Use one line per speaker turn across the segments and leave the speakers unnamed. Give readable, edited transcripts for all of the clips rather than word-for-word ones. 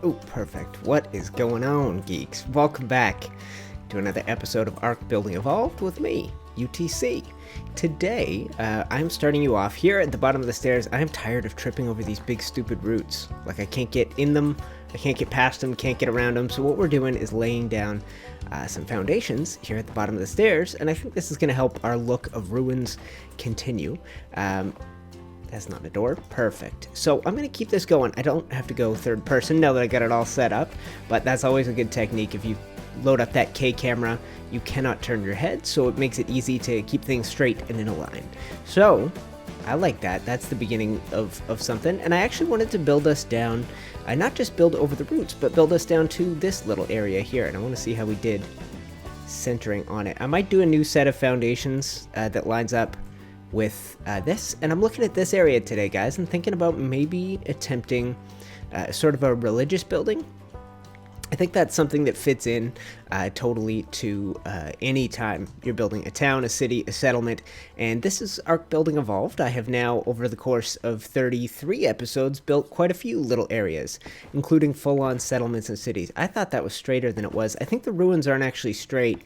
Oh, perfect. What is going on, geeks? Welcome back to another episode of Ark Building Evolved with me, UTC. Today, I'm starting you off here at the bottom of the stairs. I'm tired of tripping over these big stupid roots. Like, I can't get in them, I can't get past them, can't get around them. So what we're doing is laying down some foundations here at the bottom of the stairs, and I think this is going to help our look of ruins continue. That's not a door. Perfect. So I'm going to keep this going. I don't have to go third person now that I got it all set up, but that's always a good technique. If you load up that K camera, you cannot turn your head, so it makes it easy to keep things straight and in a line. So I like that. That's the beginning of something. And I actually wanted to build us down, not just build over the roots, but build us down to this little area here. And I want to see how we did centering on it. I might do a new set of foundations that lines up with this, and I'm looking at this area today, guys, and thinking about maybe attempting sort of a religious building. I think that's something that fits in totally to any time you're building a town, a city, a settlement, and this is Ark Building Evolved. I have now, over the course of 33 episodes, built quite a few little areas, including full-on settlements and cities. I thought that was straighter than it was. I think the ruins aren't actually straight.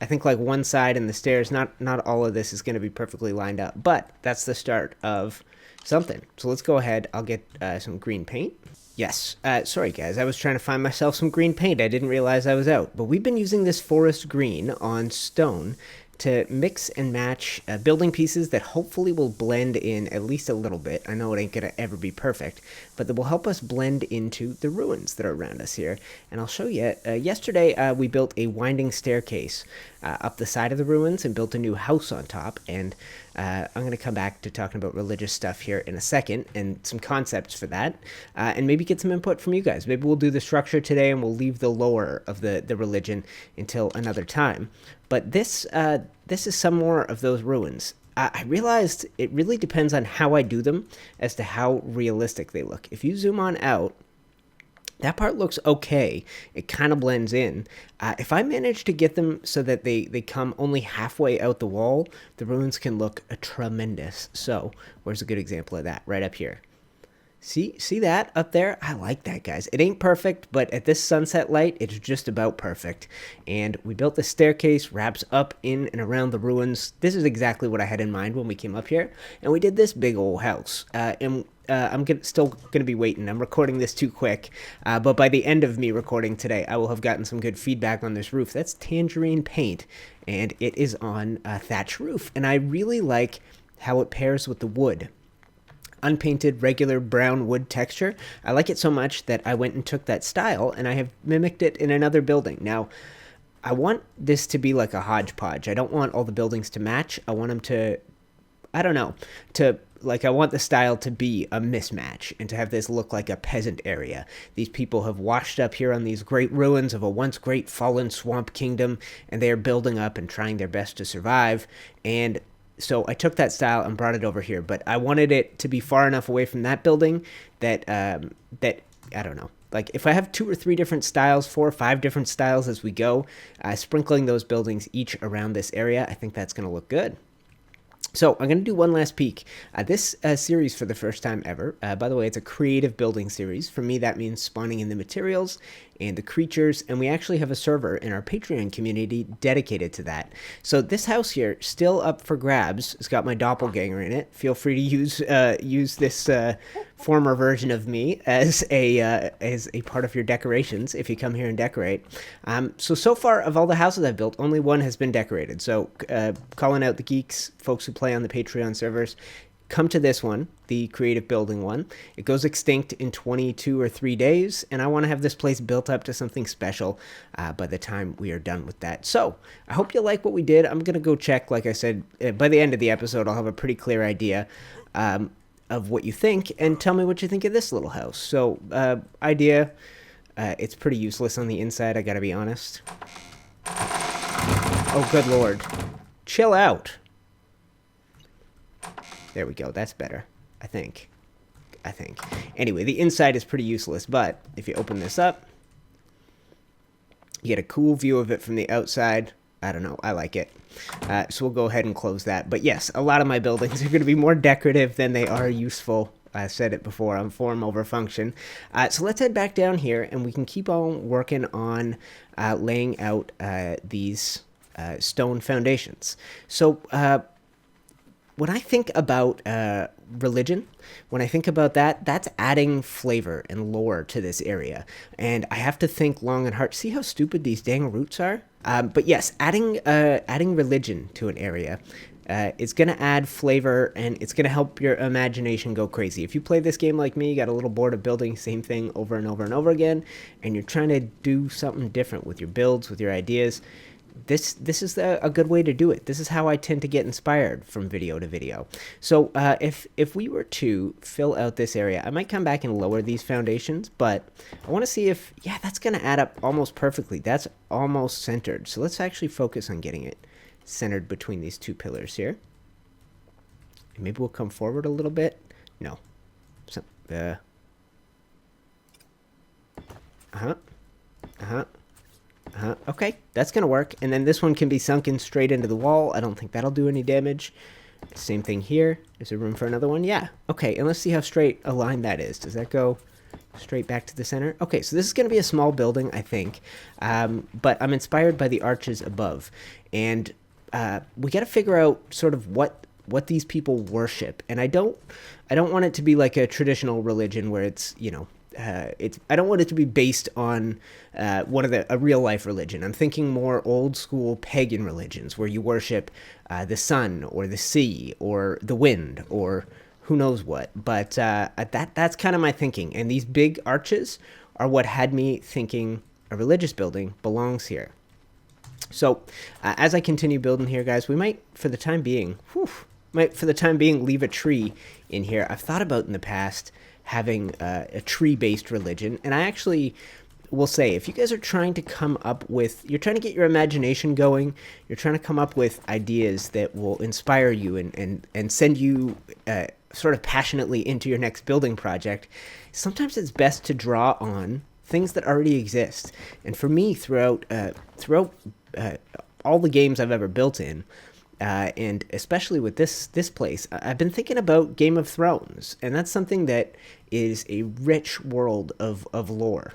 I think like one side and the stairs, not all of this is going to be perfectly lined up, but that's the start of something. So let's go ahead. I'll get some green paint. Yes, sorry guys, I was trying to find myself some green paint. I didn't realize I was out, but we've been using this forest green on stone to mix and match building pieces that hopefully will blend in at least a little bit. I know it ain't gonna ever be perfect, but that will help us blend into the ruins that are around us here. And I'll show you, yesterday we built a winding staircase up the side of the ruins and built a new house on top, and I'm going to come back to talking about religious stuff here in a second and some concepts for that, and maybe get some input from you guys. Maybe we'll do the structure today and we'll leave the lore of the religion until another time. But this is some more of those ruins. I realized it really depends on how I do them as to how realistic they look. If you zoom on out, that part looks okay. It kind of blends in. If I manage to get them so that they come only halfway out the wall, the ruins can look tremendous. So, where's a good example of that? Right up here. See that up there? I like that, guys. It ain't perfect, but at this sunset light, it's just about perfect. And we built the staircase, wraps up in and around the ruins. This is exactly what I had in mind when we came up here. And we did this big old house. I'm still going to be waiting. I'm recording this too quick. But by the end of me recording today, I will have gotten some good feedback on this roof. That's tangerine paint, and it is on a thatch roof. And I really like how it pairs with the wood. Unpainted, regular brown wood texture. I like it so much that I went and took that style, and I have mimicked it in another building. Now, I want this to be like a hodgepodge. I don't want all the buildings to match. I want them to, I don't know, I want the style to be a mismatch and to have this look like a peasant area. These people have washed up here on these great ruins of a once great fallen swamp kingdom, and they are building up and trying their best to survive. And so I took that style and brought it over here, but I wanted it to be far enough away from that building that, I don't know. Like, if I have 2 or 3 different styles, 4 or 5 different styles as we go, sprinkling those buildings each around this area, I think that's going to look good. So I'm going to do one last peek. This series, for the first time ever, by the way, it's a creative building series. For me, that means spawning in the materials and the creatures, and we actually have a server in our Patreon community dedicated to that. So this house here, still up for grabs. It's got my doppelganger in it. Feel free to use this former version of me as a part of your decorations if you come here and decorate. So far, of all the houses I've built, only one has been decorated. So calling out the geeks, folks who play on the Patreon servers, come to this one, the creative building one. It goes extinct in 22 or 3 days, and I want to have this place built up to something special by the time we are done with that. So I hope you like what we did. I'm going to go check, like I said, by the end of the episode, I'll have a pretty clear idea of what you think, and tell me what you think of this little house. So idea, it's pretty useless on the inside, I gotta be honest. Oh, good lord. Chill out. There we go. That's better. I think. Anyway, the inside is pretty useless, but if you open this up, you get a cool view of it from the outside. I don't know. I like it. So we'll go ahead and close that. But yes, a lot of my buildings are going to be more decorative than they are useful. I said it before, I'm form over function. So let's head back down here, and we can keep on working on laying out these stone foundations. So when I think about religion, when I think about that, that's adding flavor and lore to this area. And I have to think long and hard. See how stupid these dang roots are? But yes, adding religion to an area is going to add flavor, and it's going to help your imagination go crazy. If you play this game like me, you got a little bored of building the same thing over and over and over again, and you're trying to do something different with your builds, with your ideas, this is a good way to do it. This is how I tend to get inspired from video to video. So if we were to fill out this area, I might come back and lower these foundations, but I want to see if, yeah, that's going to add up almost perfectly. That's almost centered. So let's actually focus on getting it centered between these two pillars here. And maybe we'll come forward a little bit. No. So, okay, that's going to work. And then this one can be sunken straight into the wall. I don't think that'll do any damage. Same thing here. Is there room for another one? Yeah. Okay, and let's see how straight a line that is. Does that go straight back to the center? Okay, so this is going to be a small building, I think. But I'm inspired by the arches above. And we got to figure out sort of what these people worship. And I don't want it to be like a traditional religion where it's, you know, I don't want it to be based on a real life religion. I'm thinking more old school pagan religions where you worship the sun or the sea or the wind or who knows what. But that's kind of my thinking. And these big arches are what had me thinking a religious building belongs here. So as I continue building here, guys, we might, for the time being, leave a tree in here. I've thought about in the past having a tree-based religion, and I actually will say, if you guys are trying to come up with, you're trying to get your imagination going, you're trying to come up with ideas that will inspire you and send you sort of passionately into your next building project, sometimes it's best to draw on things that already exist. And for me, throughout all the games I've ever built in, and especially with this place, I've been thinking about Game of Thrones, and that's something that is a rich world of lore.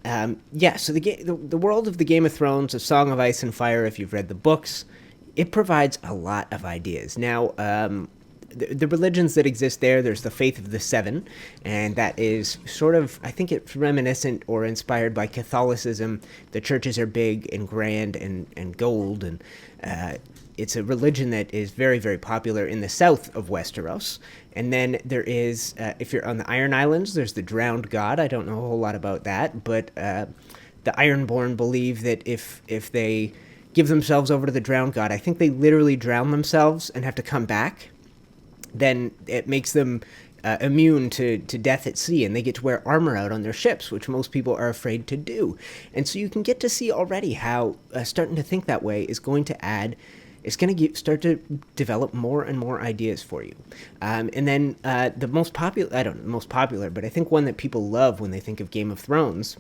Yeah, so the world of the Game of Thrones, of Song of Ice and Fire, if you've read the books, it provides a lot of ideas. Now, the religions that exist there's the Faith of the Seven, and that is sort of, I think it's reminiscent or inspired by Catholicism. The churches are big and grand and gold, and it's a religion that is very, very popular in the south of Westeros. And then there is, if you're on the Iron Islands, there's the Drowned God. I don't know a whole lot about that, but the Ironborn believe that if they give themselves over to the Drowned God, I think they literally drown themselves and have to come back, then it makes them immune to death at sea, and they get to wear armor out on their ships, which most people are afraid to do. And so you can get to see already how starting to think that way is going to add, it's going to start to develop more and more ideas for you. And then the most popular, I don't know, most popular, but I think one that people love when they think of Game of Thrones,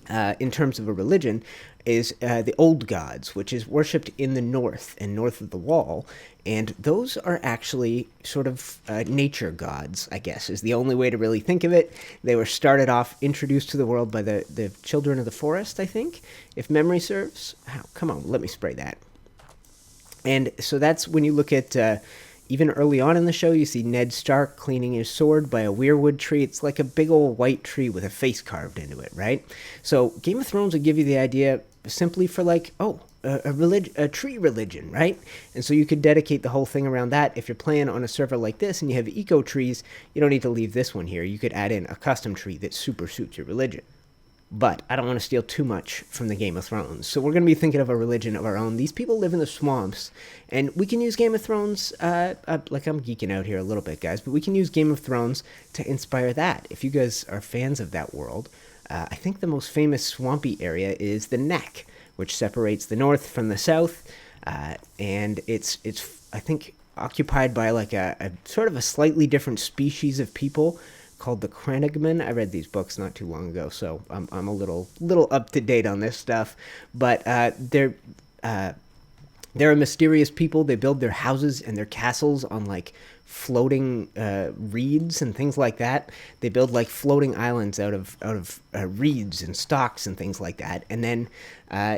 in terms of a religion, is the old gods, which is worshipped in the north and north of the wall. And those are actually sort of nature gods, I guess, is the only way to really think of it. They were started off, introduced to the world by the children of the forest, I think, if memory serves. Oh, come on, let me spray that. And so that's when you look at, even early on in the show, you see Ned Stark cleaning his sword by a weirwood tree. It's like a big old white tree with a face carved into it, right? So Game of Thrones would give you the idea simply for like, a tree religion, right? And so you could dedicate the whole thing around that. If you're playing on a server like this and you have eco trees, you don't need to leave this one here. You could add in a custom tree that super suits your religion. But I don't want to steal too much from the Game of Thrones. So we're going to be thinking of a religion of our own. These people live in the swamps, and we can use Game of Thrones, like I'm geeking out here a little bit, guys, but we can use Game of Thrones to inspire that. If you guys are fans of that world, I think the most famous swampy area is the Neck, which separates the north from the south, and it's I think, occupied by like a sort of a slightly different species of people called the Cranagman. I read these books not too long ago, so I'm a little up to date on this stuff. But They're a mysterious people. They build their houses and their castles on like floating reeds and things like that. They build like floating islands out of reeds and stalks and things like that. And then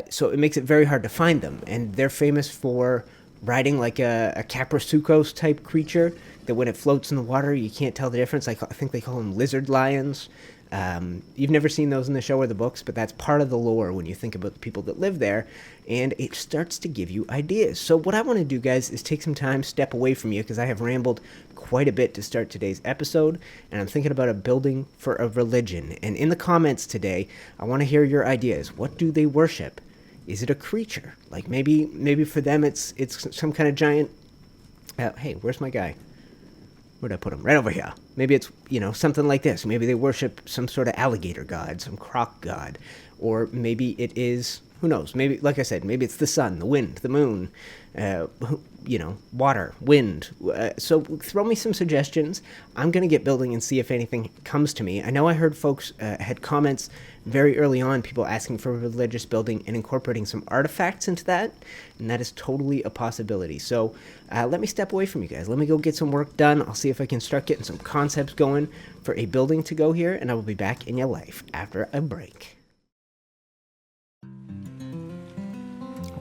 so it makes it very hard to find them. And they're famous for riding like a Caprasuchos type creature that when it floats in the water you can't tell the difference. I think they call them lizard lions. You've never seen those in the show or the books, but that's part of the lore when you think about the people that live there, and it starts to give you ideas. So what I want to do, guys, is take some time, step away from you, because I have rambled quite a bit to start today's episode, and I'm thinking about a building for a religion. And in the comments today, I want to hear your ideas. What do they worship? Is it a creature? Like maybe for them it's some kind of giant... hey, where's my guy? Where'd I put him? Right over here. Maybe it's, something like this. Maybe they worship some sort of alligator god, some croc god. Or maybe it is, who knows? Maybe, like I said, maybe it's the sun, the wind, the moon, water, wind. So throw me some suggestions. I'm going to get building and see if anything comes to me. I know I heard folks had comments very early on, people asking for religious building and incorporating some artifacts into that, and that is totally a possibility. So let me step away from you guys. Let me go get some work done. I'll see if I can start getting some concepts going for a building to go here, and I will be back in your life after a break.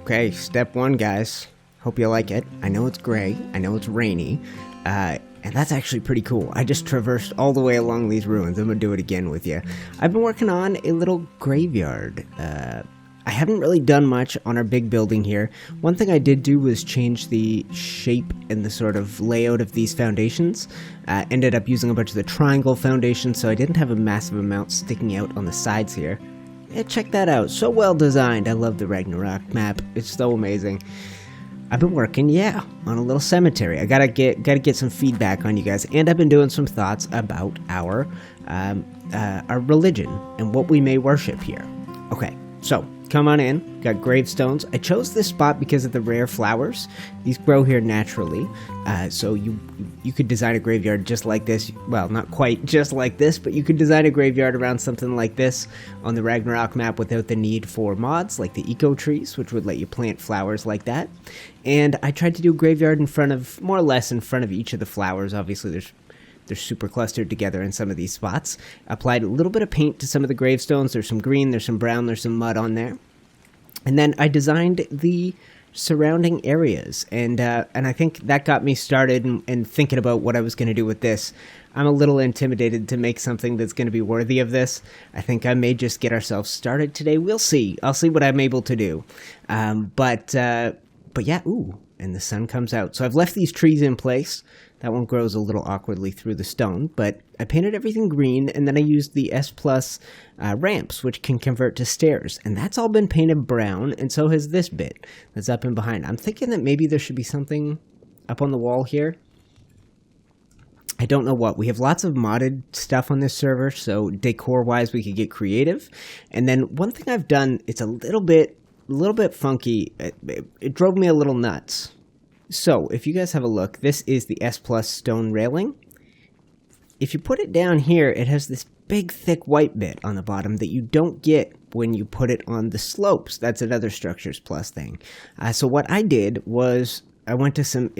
Okay, step one, guys. Hope you like it. I know it's gray. I know it's rainy. And that's actually pretty cool. I just traversed all the way along these ruins. I'm going to do it again with you. I've been working on a little graveyard. I haven't really done much on our big building here. One thing I did do was change the shape and the sort of layout of these foundations. Ended up using a bunch of the triangle foundations, so I didn't have a massive amount sticking out on the sides here. Yeah, check that out. So well designed. I love the Ragnarok map. It's so amazing. I've been working, on a little cemetery. I gotta get some feedback on you guys, and I've been doing some thoughts about our religion and what we may worship here. Okay, so come on in. Got gravestones. I chose this spot because of the rare flowers. These grow here naturally, so you could design a graveyard just like this. Well, not quite just like this, but you could design a graveyard around something like this on the Ragnarok map without the need for mods like the eco trees, which would let you plant flowers like that. And I tried to do a graveyard more or less in front of each of the flowers. Obviously, they're super clustered together in some of these spots. Applied a little bit of paint to some of the gravestones. There's some green, there's some brown, there's some mud on there. And then I designed the surrounding areas. And I think that got me started and thinking about what I was going to do with this. I'm a little intimidated to make something that's going to be worthy of this. I think I may just get ourselves started today. We'll see. I'll see what I'm able to do. But yeah, ooh, and the sun comes out. So I've left these trees in place. That one grows a little awkwardly through the stone, but I painted everything green, and then I used the S+ ramps, which can convert to stairs, and that's all been painted brown, and so has this bit that's up and behind. I'm thinking that maybe there should be something up on the wall here. I don't know what. We have lots of modded stuff on this server, so decor-wise we could get creative. And then one thing I've done, it's a little bit funky. It drove me a little nuts. So, if you guys have a look, this is the S+ stone railing. If you put it down here, it has this big, thick white bit on the bottom that you don't get when you put it on the slopes. That's another Structures Plus thing. So what I did was I went to some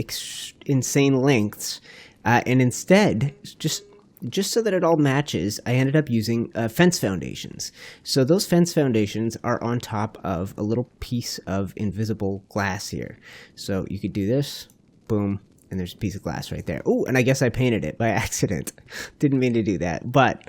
insane lengths, and instead, just so that it all matches, I ended up using fence foundations. So those fence foundations are on top of a little piece of invisible glass here. So you could do this, boom, and there's a piece of glass right there. Ooh, and I guess I painted it by accident. Didn't mean to do that. But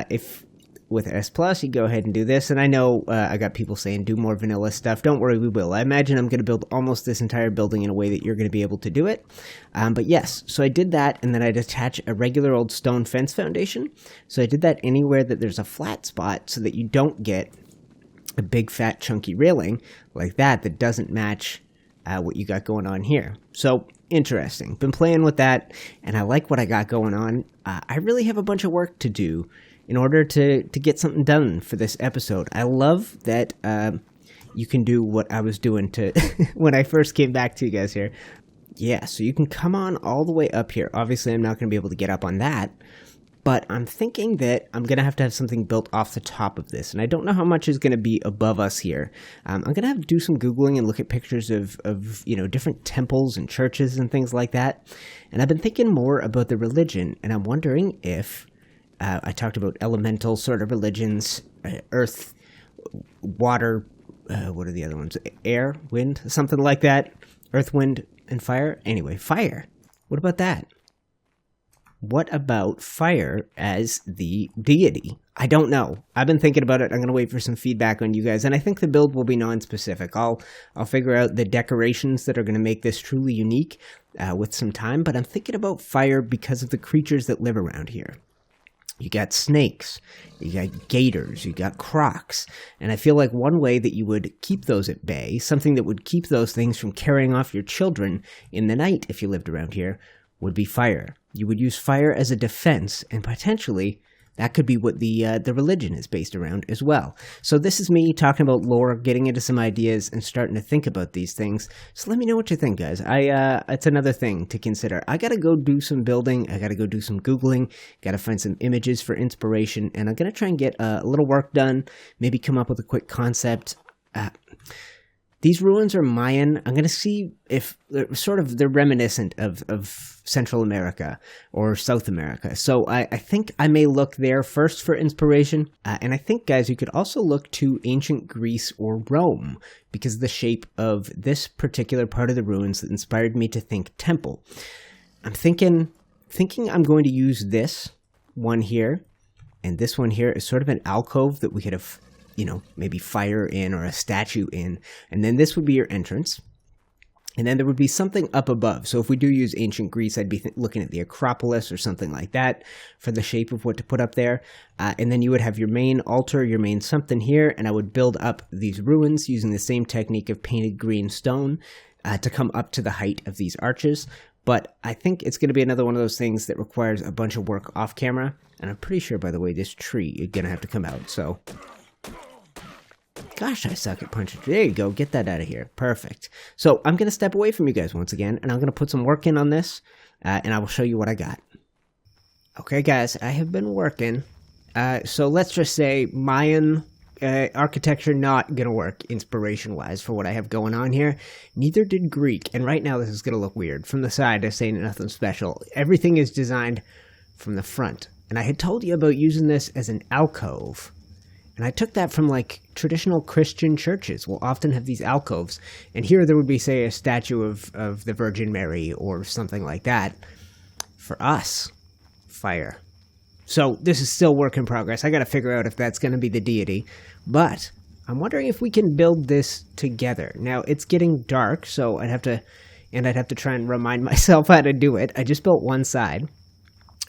if with S+, you go ahead and do this. And I know I got people saying do more vanilla stuff. Don't worry, we will. I imagine I'm going to build almost this entire building in a way that you're going to be able to do it. But yes, so I did that, and then I'd attach a regular old stone fence foundation. So I did that anywhere that there's a flat spot so that you don't get a big, fat, chunky railing like that doesn't match what you got going on here. So interesting. Been playing with that, and I like what I got going on. I really have a bunch of work to do in order to get something done for this episode. I love that you can do what I was doing to when I first came back to you guys here. Yeah, so you can come on all the way up here. Obviously, I'm not going to be able to get up on that, but I'm thinking that I'm going to have something built off the top of this, and I don't know how much is going to be above us here. I'm going to have to do some Googling and look at pictures of different temples and churches and things like that, and I've been thinking more about the religion, and I'm wondering if I talked about elemental sort of religions, earth, water, what are the other ones? Air, wind, something like that. Earth, wind, and fire. Anyway, fire. What about that? What about fire as the deity? I don't know. I've been thinking about it. I'm going to wait for some feedback on you guys. And I think the build will be non-specific. I'll figure out the decorations that are going to make this truly unique with some time. But I'm thinking about fire because of the creatures that live around here. You got snakes, you got gators, you got crocs, and I feel like one way that you would keep those at bay, something that would keep those things from carrying off your children in the night if you lived around here, would be fire. You would use fire as a defense, and potentially that could be what the religion is based around as well. So this is me talking about lore, getting into some ideas, and starting to think about these things. So let me know what you think, guys. It's another thing to consider. I gotta go do some building. I gotta go do some Googling. Gotta find some images for inspiration, and I'm gonna try and get a little work done. Maybe come up with a quick concept. These ruins are Mayan. I'm going to see if they're reminiscent of Central America or South America. So I think I may look there first for inspiration. And I think, guys, you could also look to ancient Greece or Rome because of the shape of this particular part of the ruins that inspired me to think temple. I'm thinking I'm going to use this one here. And this one here is sort of an alcove that we could have maybe fire in or a statue in, and then this would be your entrance, and then there would be something up above. So if we do use ancient Greece, I'd be looking at the Acropolis or something like that for the shape of what to put up there, and then you would have your main altar, your main something here, and I would build up these ruins using the same technique of painted green stone to come up to the height of these arches. But I think it's going to be another one of those things that requires a bunch of work off camera, and I'm pretty sure, by the way, this tree is going to have to come out, so... Gosh, I suck at punching. There you go. Get that out of here. Perfect. So I'm going to step away from you guys once again, and I'm going to put some work in on this, and I will show you what I got. Okay, guys, I have been working. So let's just say Mayan architecture not going to work inspiration-wise for what I have going on here. Neither did Greek, and right now this is going to look weird. From the side, I say nothing special. Everything is designed from the front, and I had told you about using this as an alcove. And I took that from, like, traditional Christian churches will often have these alcoves. And here there would be, say, a statue of the Virgin Mary or something like that. For us, fire. So this is still work in progress. I got to figure out if that's going to be the deity. But I'm wondering if we can build this together. Now, it's getting dark, so I'd have to try and remind myself how to do it. I just built one side.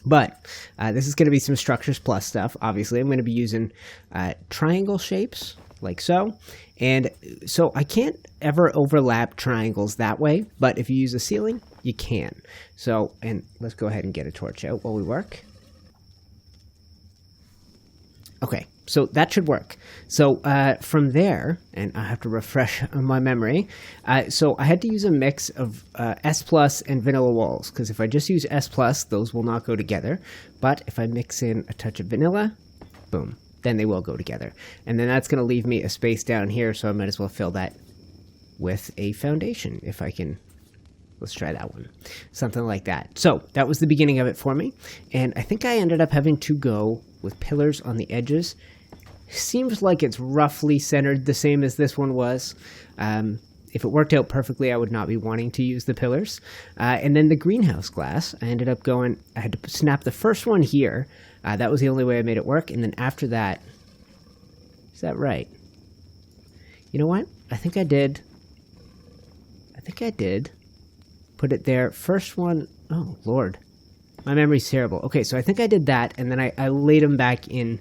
But this is going to be some Structures Plus stuff. Obviously, I'm going to be using triangle shapes, like so. And so I can't ever overlap triangles that way, but if you use a ceiling, you can. So, and let's go ahead and get a torch out while we work. Okay, so that should work. So from there, and I have to refresh my memory, so I had to use a mix of S plus and vanilla walls, because if I just use S plus, those will not go together. But if I mix in a touch of vanilla, boom, then they will go together. And then that's going to leave me a space down here, so I might as well fill that with a foundation, if I can. Let's try that one. Something like that. So that was the beginning of it for me. And I think I ended up having to go with pillars on the edges. Seems like it's roughly centered the same as this one was. If it worked out perfectly, I would not be wanting to use the pillars. And then the greenhouse glass, I ended up going, I had to snap the first one here. That was the only way I made it work. And then after that, is that right? You know what? I think I did. Put it there. First one, oh, Lord. My memory's terrible. Okay, so I think I did that, and then I laid them back in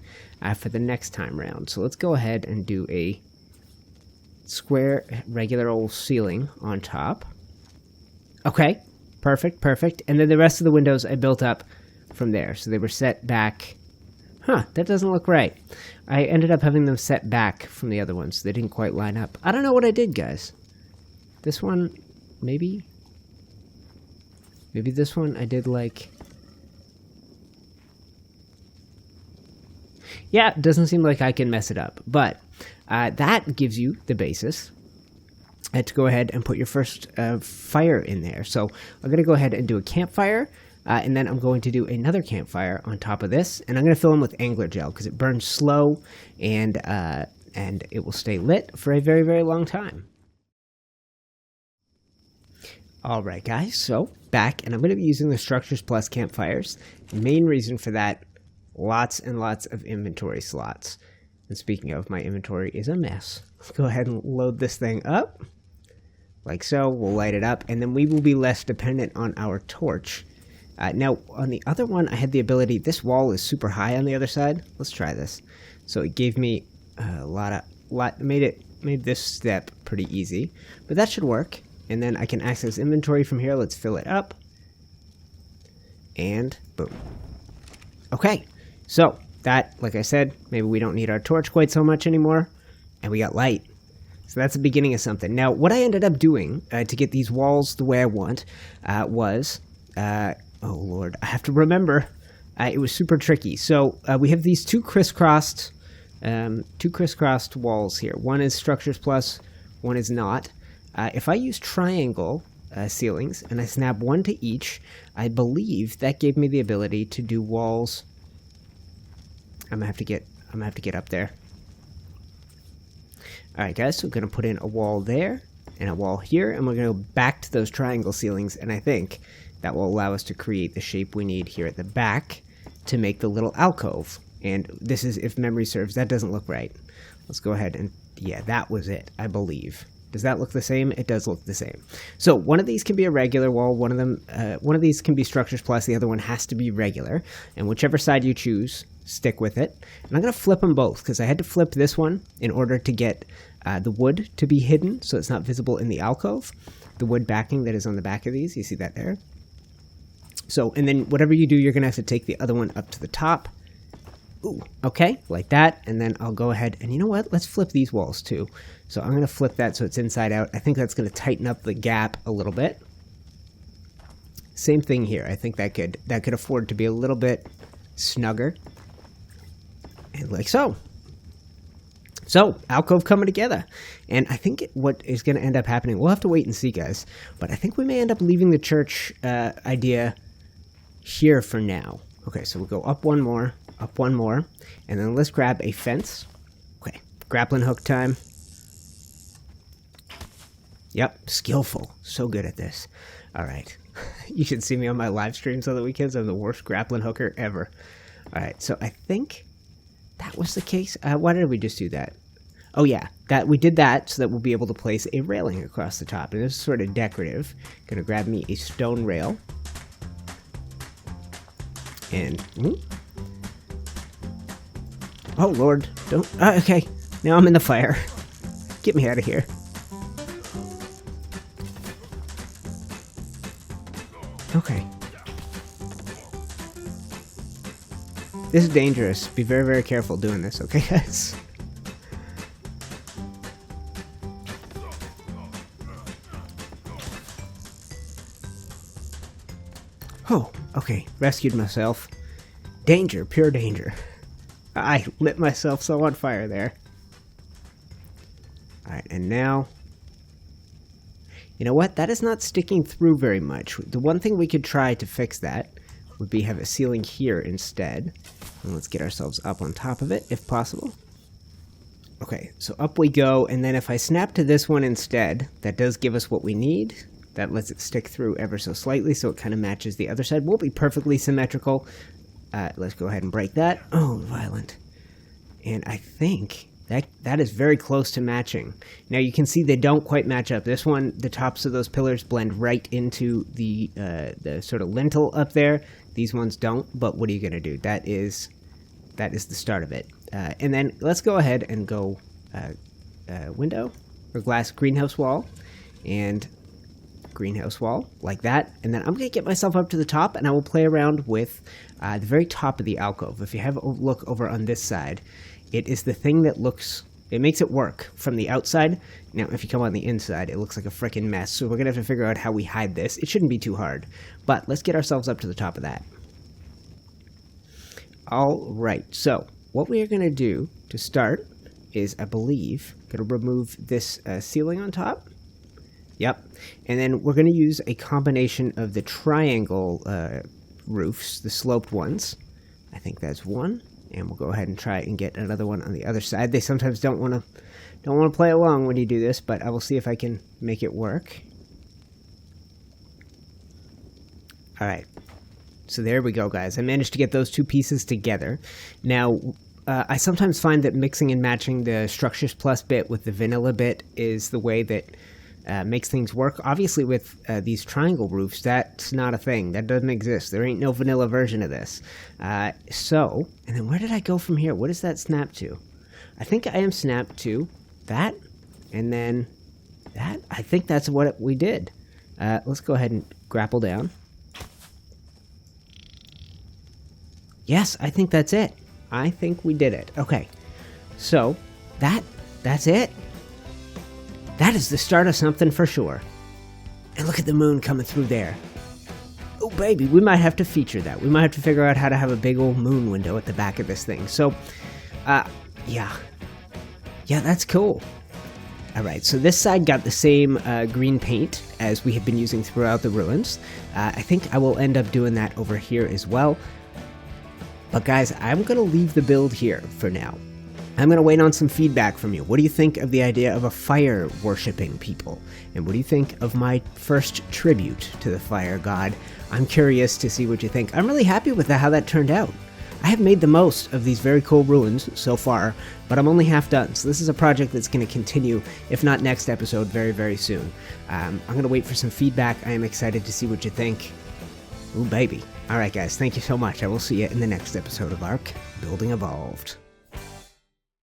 for the next time round. So let's go ahead and do a square, regular old ceiling on top. Okay, perfect. And then the rest of the windows I built up from there. So they were set back. Huh, that doesn't look right. I ended up having them set back from the other ones. They didn't quite line up. I don't know what I did, guys. This one, maybe this one I did like... yeah, it doesn't seem like I can mess it up. But that gives you the basis to go ahead and put your first fire in there. So I'm going to go ahead and do a campfire, and then I'm going to do another campfire on top of this, and I'm going to fill them with angler gel because it burns slow, and it will stay lit for a very, very long time. Alright guys, so back, and I'm going to be using the Structures Plus campfires. The main reason for that, lots and lots of inventory slots. And speaking of, my inventory is a mess. Let's go ahead and load this thing up. Like so, we'll light it up, and then we will be less dependent on our torch. Now, on the other one, I had the ability, this wall is super high on the other side. Let's try this. So it gave me made this step pretty easy, but that should work. And then I can access inventory from here. Let's fill it up. And boom. Okay, so that, like I said, maybe we don't need our torch quite so much anymore. And we got light. So that's the beginning of something. Now, what I ended up doing to get these walls the way I want was... oh lord, I have to remember. It was super tricky. So we have these two crisscrossed walls here. One is Structures Plus, one is not. If I use triangle ceilings and I snap one to each, I believe that gave me the ability to do walls. I'm gonna have to get up there. All right, guys. So we're gonna put in a wall there and a wall here, and we're gonna go back to those triangle ceilings, and I think that will allow us to create the shape we need here at the back to make the little alcove. And this is, if memory serves, that doesn't look right. Let's go ahead and, yeah, that was it, I believe. Does that look the same? It does look the same. So one of these can be a regular wall. One of these can be Structures Plus. The other one has to be regular. And whichever side you choose, stick with it. And I'm going to flip them both because I had to flip this one in order to get the wood to be hidden so it's not visible in the alcove. The wood backing that is on the back of these. You see that there? So, and then whatever you do, you're going to have to take the other one up to the top. Ooh, okay, like that. And then I'll go ahead and, you know what? Let's flip these walls too. So I'm going to flip that so it's inside out. I think that's going to tighten up the gap a little bit. Same thing here. I think that could afford to be a little bit snugger. And like so. So, alcove coming together. And I think what is going to end up happening, we'll have to wait and see, guys. But I think we may end up leaving the church idea here for now. Okay, so we'll go up one more, and then let's grab a fence. Okay, grappling hook time. Yep, skillful. So good at this. All right. You should see me on my live streams on the weekends. I'm the worst grappling hooker ever. All right, so I think that was the case. Why did we just do that? Oh, yeah, that we did that so that we'll be able to place a railing across the top. And this is sort of decorative. Gonna grab me a stone rail. And... oh, Lord. Don't... okay, now I'm in the fire. Get me out of here. Okay. This is dangerous. Be very, very careful doing this, okay, guys? Oh, okay. Rescued myself. Danger, pure danger. I lit myself so on fire there. Alright, and now... you know what? That is not sticking through very much. The one thing we could try to fix that would be have a ceiling here instead. And let's get ourselves up on top of it, if possible. Okay, so up we go, and then if I snap to this one instead, that does give us what we need. That lets it stick through ever so slightly, so it kind of matches the other side. Won't be perfectly symmetrical. Let's go ahead and break that. Oh, violent. And I think that is very close to matching. Now you can see they don't quite match up. This one, the tops of those pillars blend right into the sort of lintel up there. These ones don't, but what are you going to do? That is the start of it. And then let's go ahead and go window or glass greenhouse wall and greenhouse wall like that. And then I'm going to get myself up to the top and I will play around with the very top of the alcove. If you have a look over on this side, it is the thing that looks, it makes it work from the outside. Now, if you come on the inside, it looks like a freaking mess. So we're going to have to figure out how we hide this. It shouldn't be too hard, but let's get ourselves up to the top of that. All right, so what we are going to do to start is, I believe, going to remove this ceiling on top. Yep. And then we're going to use a combination of the triangle roofs, the sloped ones. I think that's one. And we'll go ahead and try and get another one on the other side. They sometimes don't want to play along when you do this, but I will see if I can make it work. All right. So there we go, guys. I managed to get those two pieces together. Now, I sometimes find that mixing and matching the Structures Plus bit with the vanilla bit is the way that makes things work. Obviously, with these triangle roofs, that's not a thing. That doesn't exist. There ain't no vanilla version of this. And then where did I go from here? What does that snap to? I think I am snapped to that, and then that. I think that's what we did. Let's go ahead and grapple down. Yes, I think that's it. I think we did it. Okay, so that's it. That is the start of something for sure. And look at the moon coming through there. Oh, baby, we might have to feature that. We might have to figure out how to have a big old moon window at the back of this thing. So, yeah, that's cool. All right, so this side got the same green paint as we have been using throughout the ruins. I think I will end up doing that over here as well. But guys, I'm going to leave the build here for now. I'm going to wait on some feedback from you. What do you think of the idea of a fire worshipping people? And what do you think of my first tribute to the fire god? I'm curious to see what you think. I'm really happy with how that turned out. I have made the most of these very cool ruins so far, but I'm only half done. So this is a project that's going to continue, if not next episode, very, very soon. I'm going to wait for some feedback. I am excited to see what you think. Ooh, baby. All right, guys. Thank you so much. I will see you in the next episode of Ark Building Evolved.